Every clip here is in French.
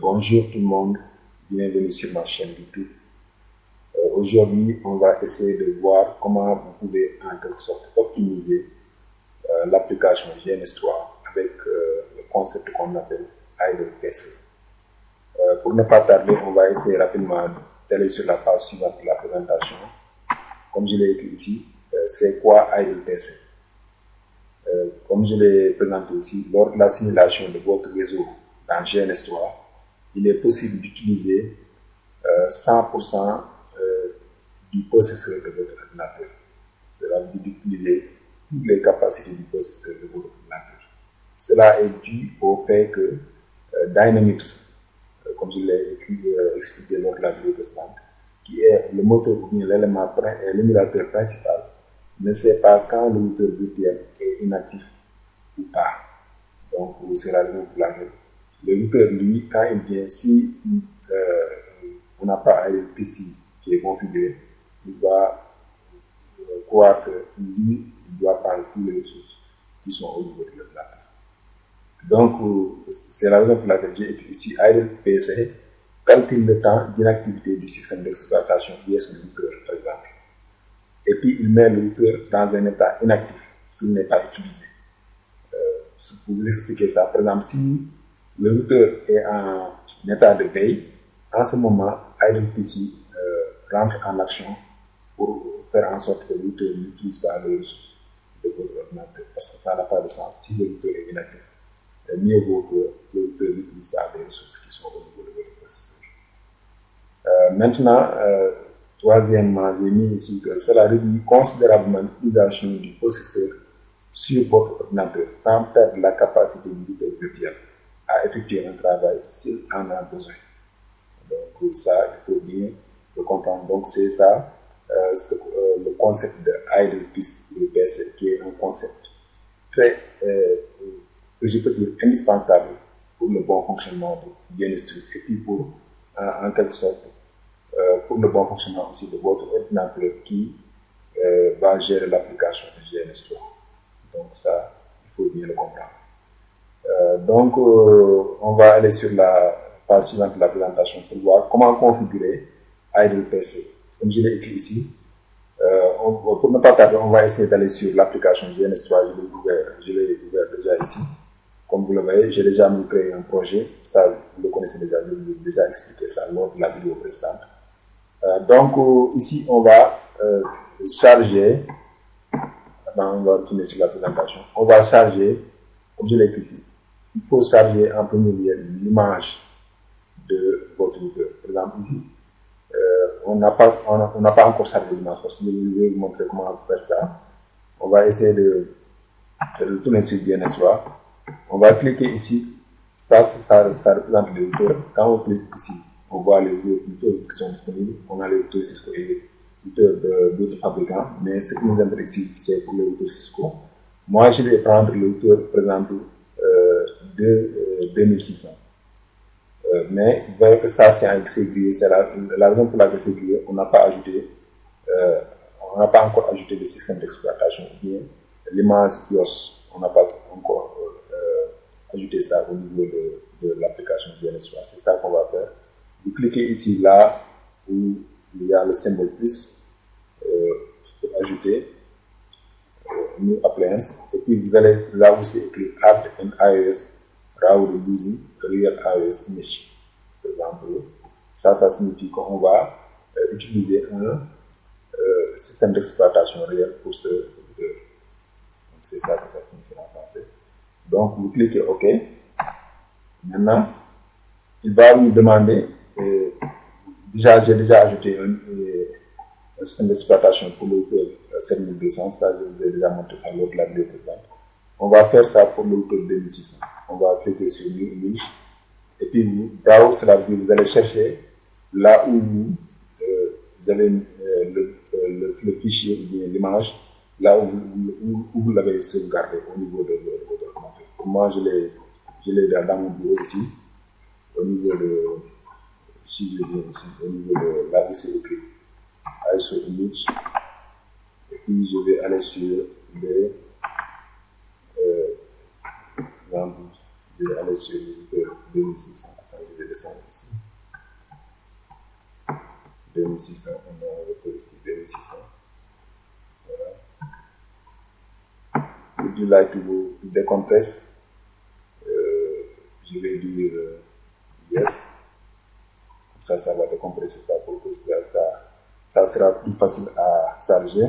Bonjour tout le monde, bienvenue sur ma chaîne YouTube. Aujourd'hui, on va essayer de voir comment vous pouvez en quelque sorte optimiser l'application GNS3 avec le concept qu'on appelle Idle PC. Pour ne pas tarder, on va essayer rapidement d'aller sur la page suivante de la présentation. Comme je l'ai écrit ici, c'est quoi Idle PC? Comme je l'ai présenté ici, lors de la simulation de votre réseau dans GNS3, il est possible d'utiliser 100% du processeur de votre ordinateur. Cela veut dire d'utiliser toutes les capacités du processeur de votre ordinateur. Cela est dû au fait que Dynamics, comme je l'ai expliqué lors de la vidéo précédente, qui est le moteur ou bien l'émulateur principal, ne sait pas quand le routeur virtuel est inactif ou pas. Donc, c'est la raison pour laquelle le routeur, lui, quand il vient, si on n'a pas un PC qui est configuré, il va croire que lui, il doit prendre toutes les ressources qui sont au niveau de l'ordinateur. Donc, c'est la raison pour laquelle j'ai écrit ici Idle PC calcule le temps d'inactivité du système d'exploitation qui est sur le routeur, par exemple. Et puis, il met le routeur dans un état inactif s'il n'est pas utilisé. Pour vous expliquer ça, par exemple, si le routeur est en état de veille, en ce moment, Idle PC rentre en action pour faire en sorte que le routeur n'utilise pas les ressources de votre ordinateur, parce que ça n'a pas de sens. Si le routeur est inactif, mieux vaut que le routeur n'utilise pas les ressources qui sont au niveau de votre processeur. Maintenant, troisièmement, j'ai mis ici que cela réduit considérablement l'utilisation du processeur sur votre ordinateur sans perdre la capacité du routeur virtuel à effectuer un travail s'il en a besoin. Donc ça, il faut bien le comprendre. Donc c'est ça, le concept de Idle PC, qui est un concept très, que je peux dire, indispensable pour le bon fonctionnement de GNS3 et puis pour, en quelque sorte, pour le bon fonctionnement aussi de votre ordinateur qui va gérer l'application de GNS3. Donc ça, il faut bien le comprendre. Donc, on va aller sur la page suivante de la présentation pour voir comment configurer Idle PC. Comme je l'ai écrit ici, pour ne pas tarder, on va essayer d'aller sur l'application GNS3. Je l'ai ouvert déjà ici. Comme vous le voyez, j'ai déjà créé un projet. Ça, vous le connaissez déjà, je vous ai déjà expliqué ça lors de la vidéo précédente. Donc, ici, on va charger. Maintenant, on va retourner sur la présentation. On va charger, comme je l'ai écrit ici, il faut charger en premier lieu l'image de votre routeur. Par exemple, ici, on n'a pas encore chargé l'image parce que je vais vous montrer comment faire ça. On va essayer de retourner sur GNS3. On va cliquer ici. Ça représente les routeurs. Quand on clique ici, on voit les routeurs qui sont disponibles. On a les routeurs Cisco et d'autres fabricants, mais ce qui nous intéresse ici, c'est pour les routeurs Cisco. Moi, je vais prendre le routeur, par exemple, de 2600. Mais vous voyez que ça, c'est un XC grillé. C'est la raison pour laquelle c'est grillé. On n'a pas encore ajouté le système d'exploitation ou bien l'image IOS. On n'a pas encore ajouté ça au niveau de l'application GNS3. C'est ça qu'on va faire. Vous cliquez ici, là où il y a le symbole plus pour ajouter New Appliance. Et puis vous allez là où c'est écrit Add an iOS rather using Real iOS Image. Par exemple, ça signifie qu'on va utiliser un système d'exploitation réel pour ce routeur. C'est ça que ça signifie en français. Donc vous cliquez OK. Maintenant, il va vous demander, j'ai déjà ajouté un système d'exploitation pour le routeur 7200, ça je vous ai déjà montré ça lors de la vidéo précédente. On va faire ça pour le routeur 2600. On va cliquer sur New Image et puis vous, browse, cela veut dire vous allez chercher là où vous avez le fichier ou bien l'image, là où vous l'avez sauvegardé au niveau de votre ordinateur. Pour moi, je l'ai dans mon bureau ici, au niveau de, si je viens ici, au niveau de là où c'est écrit ISO Image. Et puis je vais aller sur les je vais aller sur le 2600. Je vais descendre ici. 2600, on retrouve ici 2600. Voilà. Would you like to decompress? Je vais dire yes. Ça va décompresser ça pour que ça sera plus facile à charger.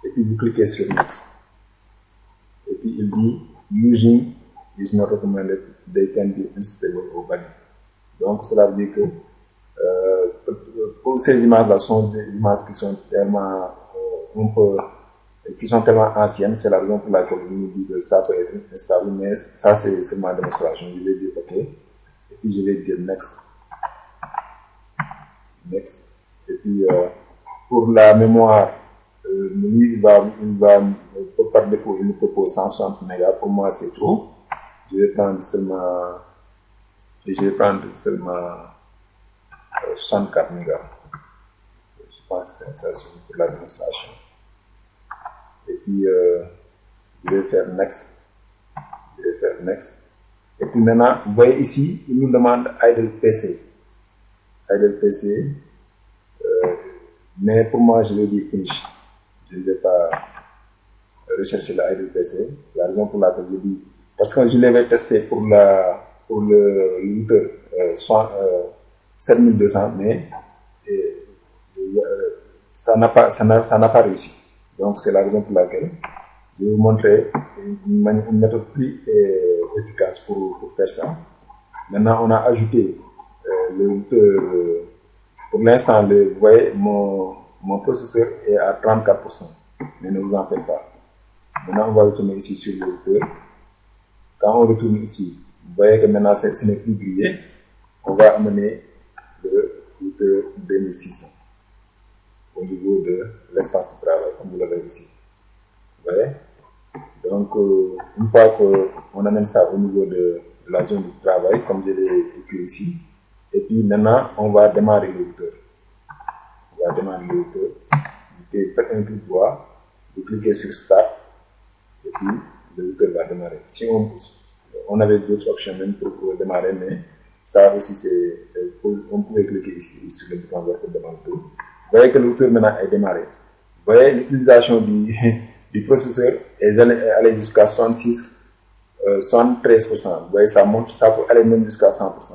Et puis vous cliquez sur next. Et puis il dit using is not recommended, they can be unstable or valid. Donc cela veut dire que pour ces images-là sont des images qui sont tellement tellement anciennes, c'est la raison pour laquelle je nous dis que ça peut être instable, mais ça c'est seulement une démonstration. Je vais dire OK, et puis je vais dire next. Next. Et puis pour la mémoire, lui il va par défaut il nous propose 160 mégas. Pour moi c'est trop. Je vais prendre seulement 64 mégas. Je pense que ça suffit pour la démonstration. Et puis je vais faire next. Et puis maintenant, vous voyez ici, il nous demande idle PC. Mais pour moi, je vais dire finish. Je ne vais pas rechercher la idle PC. La raison pour laquelle je dis, parce que je l'avais testé pour le routeur 7200, mais ça n'a pas réussi. Donc c'est la raison pour laquelle je vais vous montrer une méthode plus efficace pour faire ça. Maintenant, on a ajouté le routeur. Pour l'instant, vous voyez, mon processeur est à 34%. Mais ne vous en faites pas. Maintenant, on va retourner ici sur le routeur. Quand on retourne ici, vous voyez que maintenant, ce n'est plus grillé. On va amener le routeur 2600 au niveau de l'espace de travail, comme vous l'avez ici. Vous voyez? Donc, une fois qu'on amène ça au niveau de la zone de travail, comme je l'ai écrit ici, et puis maintenant, on va démarrer le routeur. Vous faites un clic droit, vous cliquez sur Start, et puis le routeur va démarrer. Si on avait d'autres options même pour démarrer, mais ça aussi, on pouvait cliquer ici sur le bouton vert pour démarrer tout. Vous voyez que le routeur maintenant est démarré. Vous voyez l'utilisation du processeur est allée jusqu'à 73%. Vous voyez, ça monte, ça peut aller même jusqu'à 100%.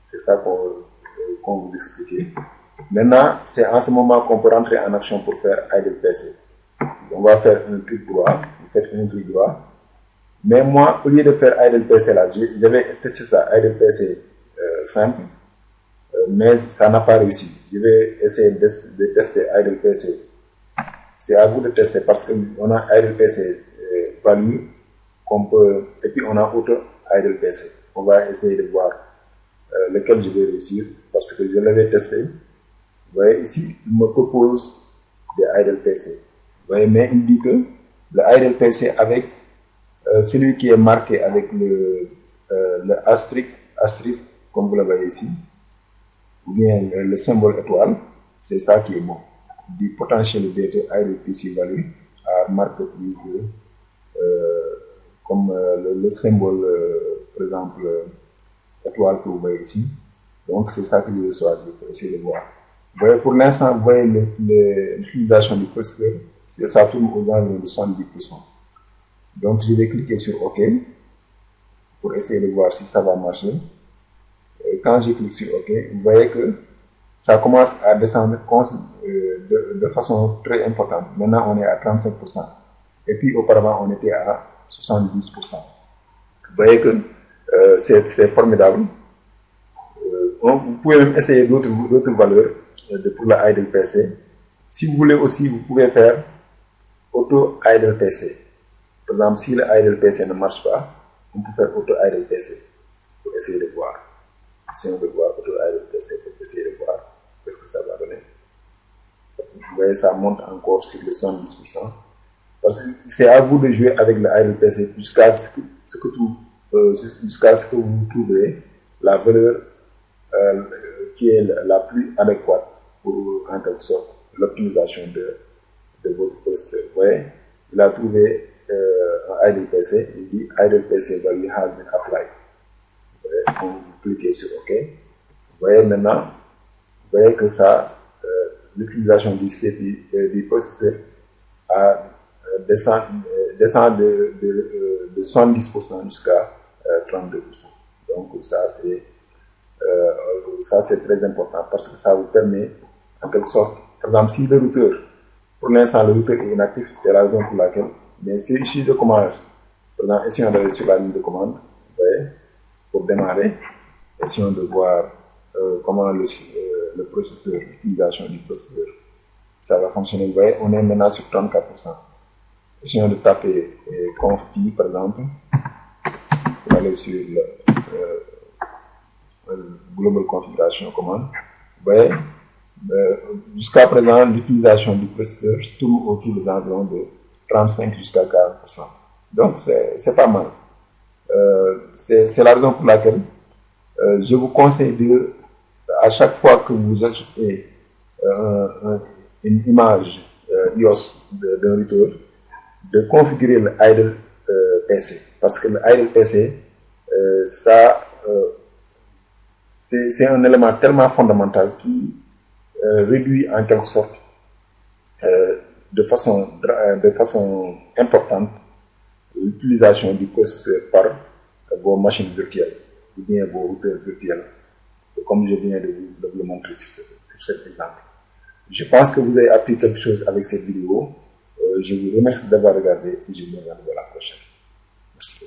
C'est ça qu'on vous expliquait. Maintenant, c'est en ce moment qu'on peut rentrer en action pour faire idle PC. On va faire un clic droit. Vous faites un clic droit. Mais moi, au lieu de faire idle PC là, j'avais testé ça, idle PC simple, mais ça n'a pas réussi. Je vais essayer de tester idle PC. C'est à vous de tester parce qu'on a idle PC value qu'on peut, et puis on a autre idle PC. On va essayer de voir lequel je vais réussir parce que je l'avais testé. Vous voyez ici, il me propose des idle PC. Vous voyez, mais il dit que le idle PC avec celui qui est marqué avec le asterisk, comme vous le voyez ici, ou bien le symbole étoile, c'est ça qui est bon. The potential data idle PC value are marked with comme le symbole, par exemple, étoile que vous voyez ici. Donc c'est ça que je vais choisir pour essayer de voir. Vous voyez, pour l'instant, vous voyez l'utilisation du processeur, ça tourne aux environs de 70%. Donc je vais cliquer sur OK pour essayer de voir si ça va marcher. Et quand je clique sur OK, vous voyez que ça commence à descendre de façon très importante. Maintenant, on est à 35%. Et puis, auparavant, on était à 70%. Vous voyez que c'est formidable. Vous pouvez même essayer d'autres valeurs pour la idle PC. Si vous voulez aussi, vous pouvez faire auto idle PC. Par exemple, si le idle PC ne marche pas, on peut faire auto idle PC pour essayer de voir. Si on veut voir auto idle PC pour essayer de voir ce que ça va donner. Parce que vous voyez, ça monte encore sur les 70%. Parce que c'est à vous de jouer avec le idle PC jusqu'à ce que vous trouverez la valeur qui est la plus adéquate pour, en quelque sorte, l'optimisation de votre processeur. Vous voyez, il a trouvé un idle PC, il dit idle PC value has been applied. Vous voyez? quand vous cliquez sur OK, vous voyez maintenant, vous voyez que ça, l'utilisation du processeur descend de 70% jusqu'à 32%. Donc ça c'est très important parce que ça vous permet en quelque sorte, par exemple si le routeur, pour l'instant le routeur est inactif, c'est la raison pour laquelle, mais si je commence, par exemple essayons d'aller sur la ligne de commande, vous voyez, pour démarrer, essayons de voir comment le processeur, l'utilisation du processeur, ça va fonctionner. Vous voyez, on est maintenant sur 34%. Essayons de taper conf.pi par exemple, pour aller sur le global configuration commande. Vous voyez, jusqu'à présent, l'utilisation du processeur se tourne autour des environs de 35 jusqu'à 40%. Donc, c'est pas mal. C'est la raison pour laquelle je vous conseille de, à chaque fois que vous ajoutez une image iOS d'un routeur, de configurer le idle PC. Parce que le idle PC, c'est un élément tellement fondamental qui réduit en quelque sorte de façon importante l'utilisation du processeur par vos machines virtuelles ou bien vos routeurs virtuels, comme je viens de vous le montrer sur cet exemple. Je pense que vous avez appris quelque chose avec cette vidéo. Je vous remercie d'avoir regardé et je vous remercie à la prochaine. Merci.